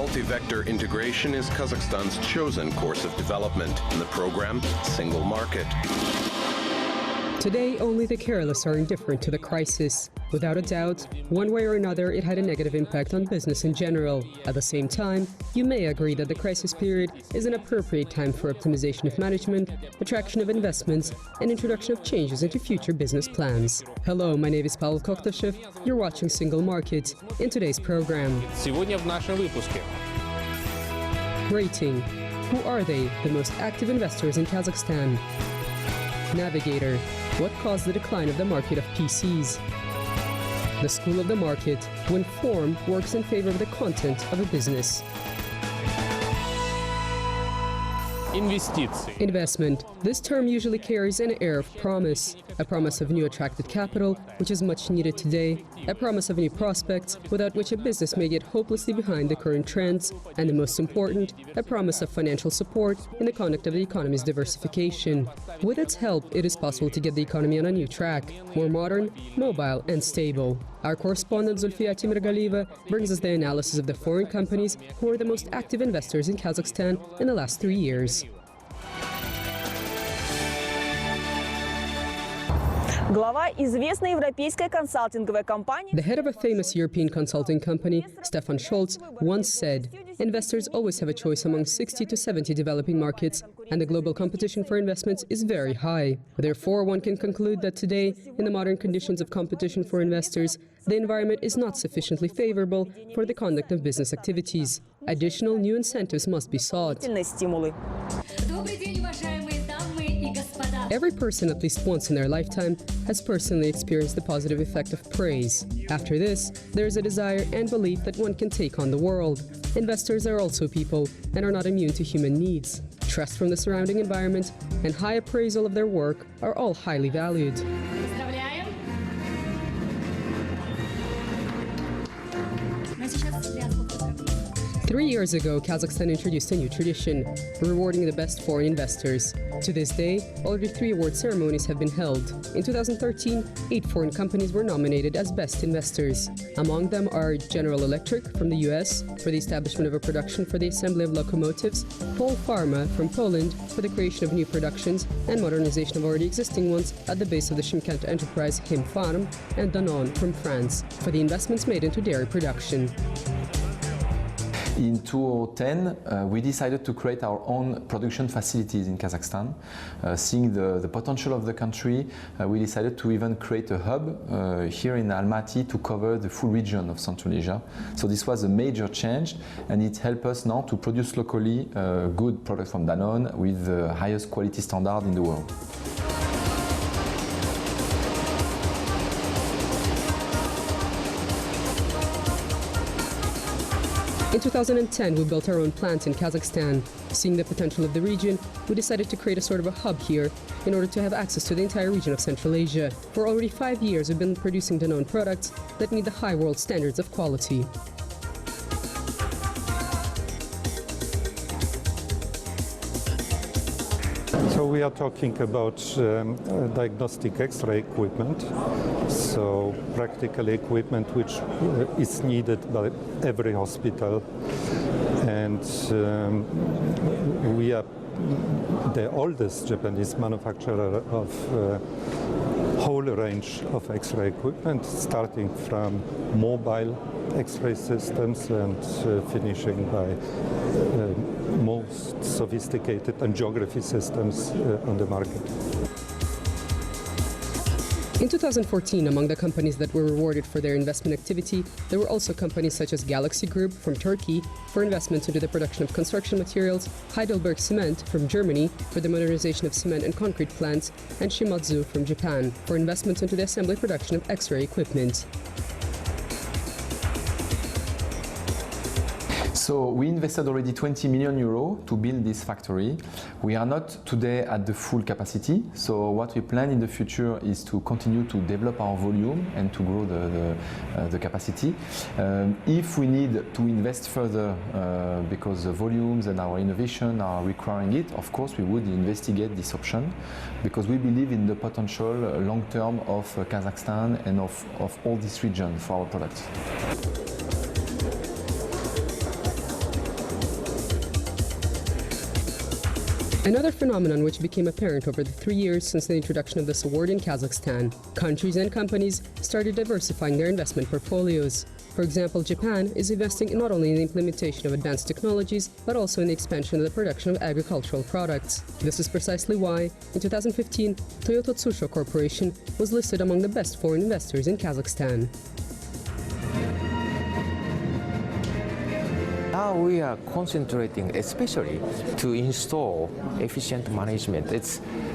Multi-vector integration is Kazakhstan's chosen course of development, and the program, Single Market. Today, only the careless are indifferent to the crisis. Without a doubt, one way or another, it had a negative impact on business in general. At the same time, you may agree that the crisis period is an appropriate time for optimization of management, attraction of investments, and introduction of changes into future business plans. Hello, my name is Pavel Koktashev. You're watching Single Market. In today's program, Сегодня в нашем выпуске. Rating. Who are they, the most active investors in Kazakhstan? Navigator. What caused the decline of the market of PCs? The school of the market, when form works in favor of the content of a business. Инвестиции. Investment. This term usually carries an air of promise. A promise of new attracted capital, which is much needed today. A promise of new prospects, without which a business may get hopelessly behind the current trends. And the most important, a promise of financial support in the conduct of the economy's diversification. With its help, it is possible to get the economy on a new track, more modern, mobile, and stable. Our correspondent Zulfiya Timirgaliyeva brings us the analysis of the foreign companies who are the most active investors in Kazakhstan in the last 3 years. Глава известной европейской консалтинговой компании. The head of a famous European consulting company, Stefan Scholz, once said, investors always have a choice among 60 to 70 developing markets, and the global competition for investments is very high. Therefore, one can conclude that today, in the modern conditions of competition for investors, the environment is not sufficiently favorable for the conduct of business activities. Additional new incentives must be sought. Every person at least once in their lifetime has personally experienced the positive effect of praise. After this, there is a desire and belief that one can take on the world. Investors are also people and are not immune to human needs. Trust from the surrounding environment and high appraisal of their work are all highly valued. 3 years ago, Kazakhstan introduced a new tradition, rewarding the best foreign investors. To this day, already 3 award ceremonies have been held. In 2013, 8 foreign companies were nominated as best investors. Among them are General Electric from the US for the establishment of a production for the assembly of locomotives, Pol Pharma from Poland for the creation of new productions and modernization of already existing ones at the base of the Shymkent enterprise Him Farm, and Danone from France for the investments made into dairy production. In 2010, we decided to create our own production facilities in Kazakhstan. Seeing the potential of the country, we decided to even create a hub here in Almaty to cover the full region of Central Asia. So this was a major change, and it helped us now to produce locally good products from Danone with the highest quality standard in the world. In 2010, we built our own plant in Kazakhstan. Seeing the potential of the region, we decided to create a sort of a hub here in order to have access to the entire region of Central Asia. For already 5 years, we've been producing Danone products that meet the high world standards of quality. So we are talking about diagnostic X-ray equipment, so practical equipment which is needed by every hospital, and we are the oldest Japanese manufacturer of whole range of X-ray equipment, starting from mobile X-ray systems and finishing by most sophisticated angiography systems on the market. In 2014, among the companies that were rewarded for their investment activity, there were also companies such as Galaxy Group from Turkey for investments into the production of construction materials, Heidelberg Cement from Germany for the modernization of cement and concrete plants, and Shimadzu from Japan for investments into the assembly production of X-ray equipment. So we invested already 20 million euros to build this factory. We are not today at the full capacity, so what we plan in the future is to continue to develop our volume and to grow the capacity. If we need to invest further because the volumes and our innovation are requiring it, of course we would investigate this option, because we believe in the potential long term of Kazakhstan and of all this region for our products. Another phenomenon which became apparent over the 3 years since the introduction of this award in Kazakhstan, countries and companies started diversifying their investment portfolios. For example, Japan is investing not only in the implementation of advanced technologies, but also in the expansion of the production of agricultural products. This is precisely why, in 2015, Toyota Tsusho Corporation was listed among the best foreign investors in Kazakhstan. Now we are concentrating especially to install efficient management.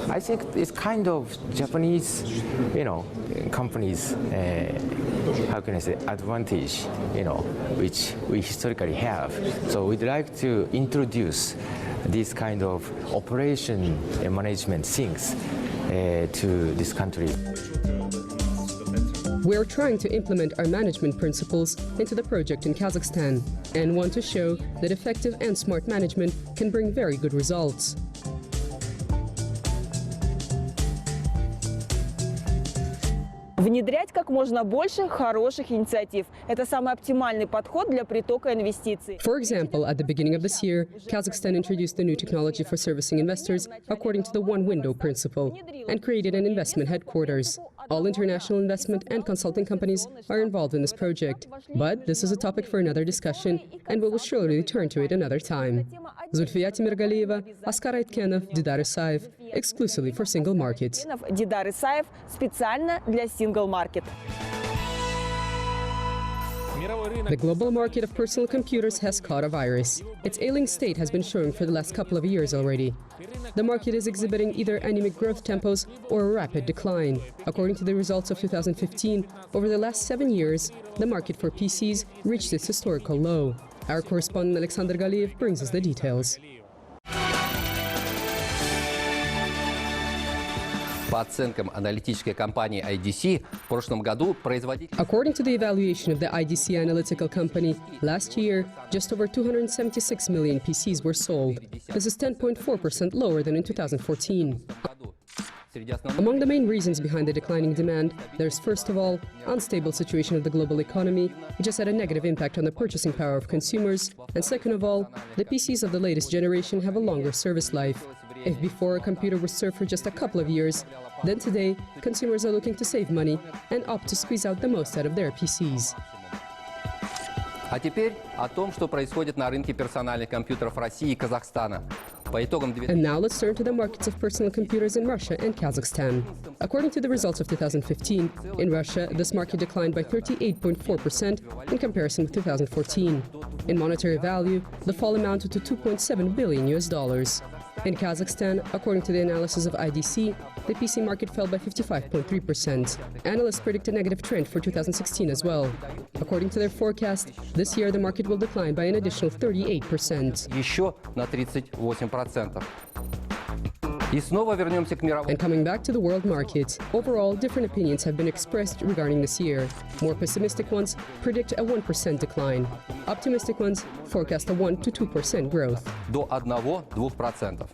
I think it's kind of Japanese, companies, how can I say, advantage, which we historically have. So we'd like to introduce this kind of operation and management things to this country. We are trying to implement our management principles into the project in Kazakhstan and want to show that effective and smart management can bring very good results. Внедрять как можно больше хороших инициатив. Это самый оптимальный подход для притока инвестиций. For example, at the beginning of this year, Kazakhstan introduced the new technology for servicing investors according to the one-window principle and created an investment headquarters. All international investment and consulting companies are involved in this project. But this is a topic for another discussion, and we will surely return to it another time. Zulfiya Timirgaliyeva, Askar Aitkenov, Didar Isaev, exclusively for Single Market. Дидар Исаев специально для Single Market. The global market of personal computers has caught a virus. Its ailing state has been showing for the last couple of years already. The market is exhibiting either anemic growth tempos or a rapid decline. According to the results of 2015, over the last 7 years, the market for PCs reached its historical low. Our correspondent Alexander Galiev brings us the details. По оценкам аналитической компании IDC, в прошлом году производитель... According to the evaluation of the IDC analytical company, last year, just over 276 million PCs were sold. This is 10.4% lower than in 2014. Among the main reasons behind the declining demand, there's first of all, unstable situation of the global economy, which has had a negative impact on the purchasing power of consumers, and second of all, the PCs of the latest generation have a longer service life. If before a computer was served for just a couple of years, then today consumers are looking to save money and opt to squeeze out the most out of their PCs. А теперь о том, что происходит на рынке персональных компьютеров России и Казахстана. По итогам And now let's turn to the markets of personal computers in Russia and Kazakhstan. According to the results of 2015, in Russia, this market declined by 38.4% in comparison with 2014. In monetary value, the fall amounted to $2.7 billion. In Kazakhstan, according to the analysis of IDC, the PC market fell by 55.3%. Analysts predict a negative trend for 2016 as well. According to their forecast, this year the market will decline by an additional 38%. еще на 38%. И снова вернемся к мировому. And coming back to the world market, overall, different opinions have been expressed regarding this year. More pessimistic ones predict a 1% decline. Optimistic ones forecast a 1 to 2% growth. До 1-2%.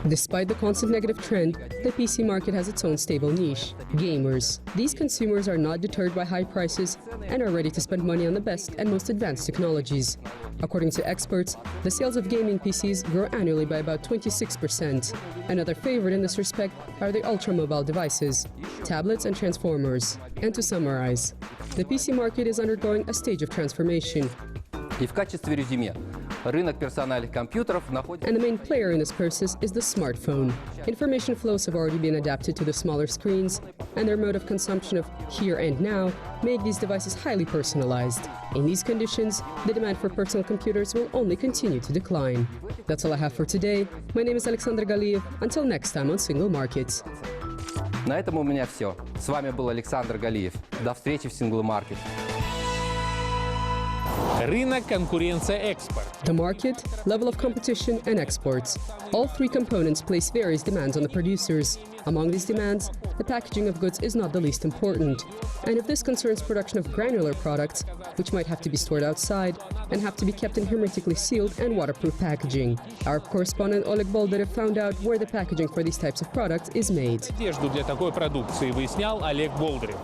Despite the constant negative trend, the PC market has its own stable niche, gamers. These consumers are not deterred by high prices and are ready to spend money on the best and most advanced technologies. According to experts, the sales of gaming PCs grow annually by about 26%. Another favorite in this respect are the ultra-mobile devices, tablets and transformers. And to summarize, the PC market is undergoing a stage of transformation. И в качестве резюме, рынок персональных компьютеров находится... And the main player in this process is the smartphone. Information flows have already been adapted to the smaller screens, and their mode of consumption of here and now make these devices highly personalized. In these conditions, the demand for personal computers will only continue to decline. That's all I have for today. My name is Alexander Galiev. Until next time on Single Market. На этом у меня все. С вами был Александр Галиев. До встречи в Single Market. Рынок, конкуренция, экспорт. The market, level of competition, and exports. All three components place various demands on the producers. Among these demands, the packaging of goods is not the least important. And if this concerns production of granular products, which might have to be stored outside and have to be kept in hermetically sealed and waterproof packaging. Our correspondent Oleg Boldarev found out where the packaging for these types of products is made. Одежду для такой продукции выяснял Олег Болдырев.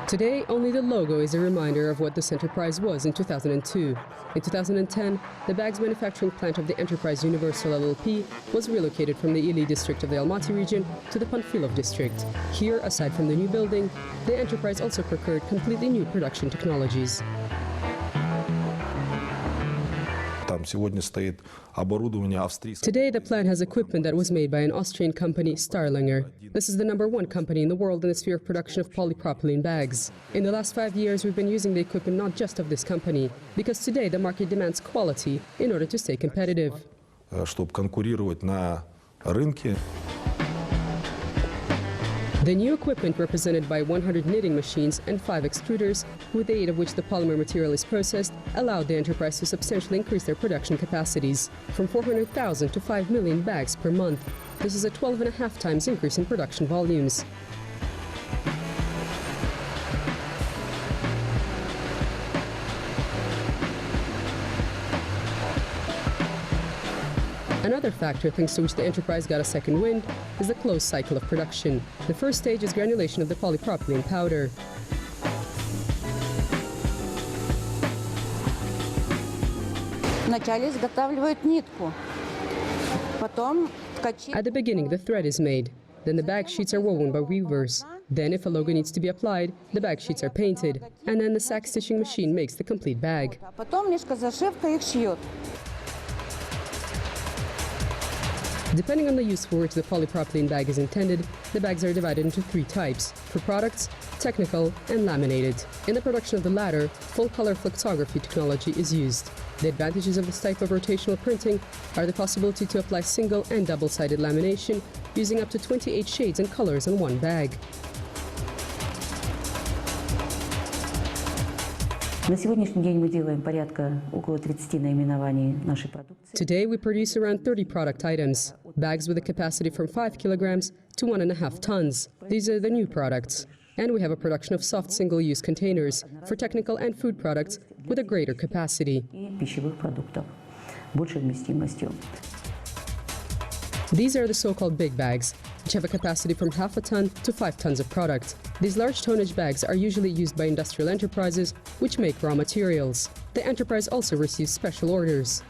Today, only the logo is a reminder of what this enterprise was in 2002. In 2010, the bags manufacturing plant of the Enterprise Universal LLP was relocated from the Ili district of the Almaty region to the Panfilov district. Here, aside from the new building, the enterprise also procured completely new production technologies. Today, the plant has equipment that was made by an Austrian company, Starlinger. This is the #1 company in the world in the sphere of production of polypropylene bags. In the last 5 years, we've been using the equipment not just of this company, because today the market demands quality in order to stay competitive. The new equipment, represented by 100 knitting machines and 5 extruders, with the aid of which the polymer material is processed, allowed the enterprise to substantially increase their production capacities, from 400,000 to 5 million bags per month. This is a 12.5 times increase in production volumes. Another factor thanks to which the enterprise got a second wind is the closed cycle of production. The first stage is granulation of the polypropylene powder. At the beginning, the thread is made. Then the bag sheets are woven by weavers. Then, if a logo needs to be applied, the bag sheets are painted. And then the sack stitching machine makes the complete bag. Depending on the use for which the polypropylene bag is intended, the bags are divided into 3 types: for products, technical, and laminated. In the production of the latter, full-color flexography technology is used. The advantages of this type of rotational printing are the possibility to apply single and double-sided lamination using up to 28 shades and colors in one bag. Today we produce around 30 product items, bags with a capacity from 5 kilograms to 1.5 tons. These are the new products. And we have a production of soft single-use containers for technical and food products with a greater capacity. These are the so-called big bags, which have a capacity from 0.5 ton to 5 tons of product. These large tonnage bags are usually used by industrial enterprises, which make raw materials. The enterprise also receives special orders.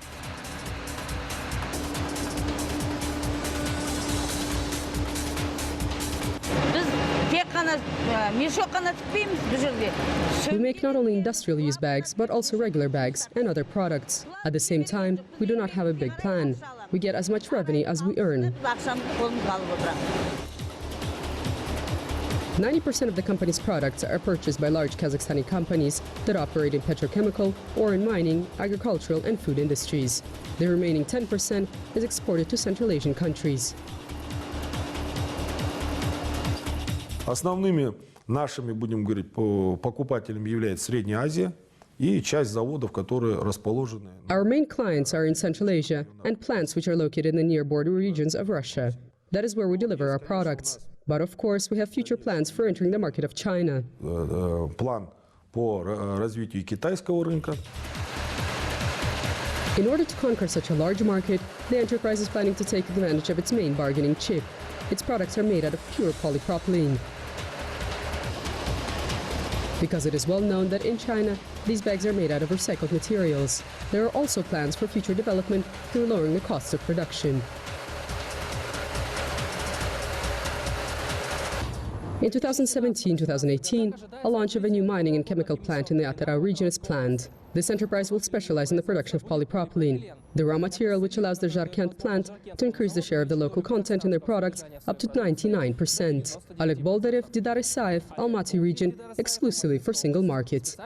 We make not only industrial use bags, but also regular bags and other products. At the same time, we do not have a big plan. We get as much revenue as we earn. 90% of the company's products are purchased by large Kazakhstani companies that operate in petrochemical or in mining, agricultural and food industries. The remaining 10% is exported to Central Asian countries. Основными нашими, будем говорить, покупателями является Средняя Азия и часть заводов, которые расположены. Our main clients are in Central Asia and plants which are located in the near border regions of Russia. That is where we deliver our products. But of course, we have future plans for entering the market of China. План по развитию китайского рынка. In order to conquer such a large market, the enterprise is planning to take advantage of its main bargaining chip. Its products are made out of pure polypropylene. Because it is well known that in China, these bags are made out of recycled materials. There are also plans for future development through lowering the costs of production. In 2017-2018, a launch of a new mining and chemical plant in the Atara region is planned. This enterprise will specialize in the production of polypropylene, the raw material which allows the Zharkent plant to increase the share of the local content in their products up to 99%. Oleg Boldarev, Didar Isaev, Almaty region, exclusively for Single Market.